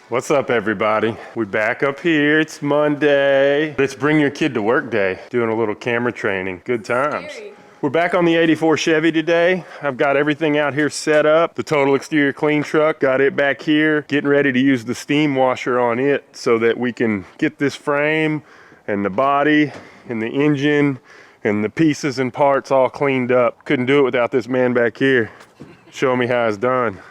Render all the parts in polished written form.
What's up, everybody? We back up here. It's Monday. Let's bring your kid to work day. Doing a little camera training. Good times. We're back on the 84 Chevy today. I've got everything out here set up. The total exterior clean truck, got it back here. Getting ready to use the steam washer on it so that we can get this frame and the body and the engine and the pieces and parts all cleaned up. Couldn't do it without this man back here showing me how it's done.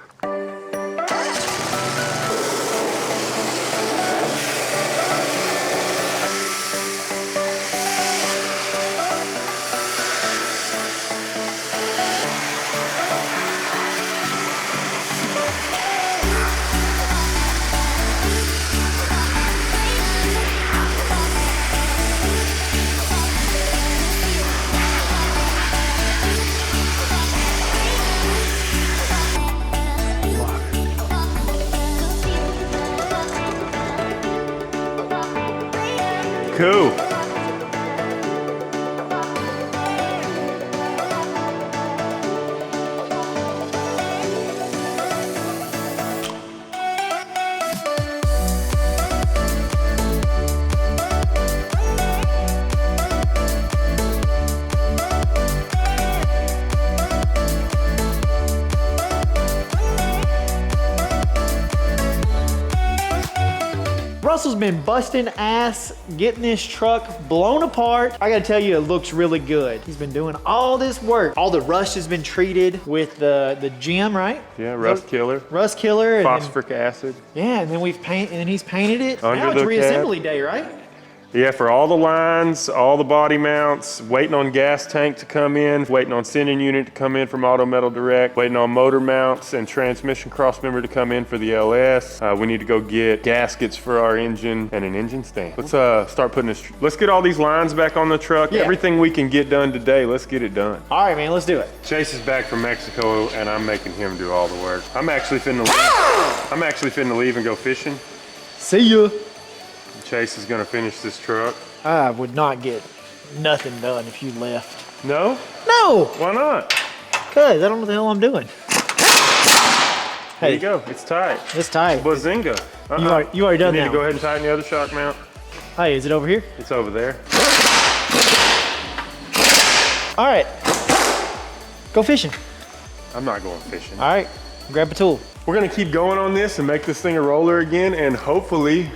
Cool. Russell's been busting ass getting this truck blown apart. I gotta tell you, it looks really good. He's been doing all this work. All the rust has been treated with the gem, right? Yeah, rust killer. Rust killer. Phosphoric acid. Yeah, and then he's painted it. Under now it's the reassembly cab. day, right? Yeah, for all the lines, all the body mounts, waiting on gas tank to come in, waiting on sending unit to come in from Auto Metal Direct, waiting on motor mounts and transmission cross member to come in for the LS. We need to go get gaskets for our engine and an engine stand. Let's start putting this, let's get all these lines back on the truck. Yeah. Everything we can get done today, let's get it done. All right, man, let's do it. Chase is back from Mexico and I'm making him do all the work. I'm actually finna leave and go fishing. See ya. Chase is gonna finish this truck. I would not get nothing done if you left. No? No, Why not? cause I don't know what the hell I'm doing. There Hey, you go, it's tight. it's tight. Bazinga. You already done You need that to go one. ahead and tighten the other shock mount. Hey, is it over here? It's over there. All right, go fishing. I'm not going fishing. All right, grab a tool. We're gonna keep going on this and make this thing a roller again, and hopefully,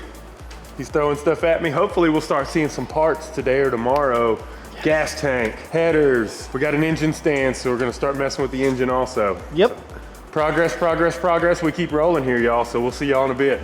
he's throwing stuff at me. Hopefully we'll start seeing some parts today or tomorrow. Gas tank, headers. We got an engine stand, so we're gonna start messing with the engine also. Yep. Progress, progress, progress. We keep rolling here, y'all, so we'll see y'all in a bit.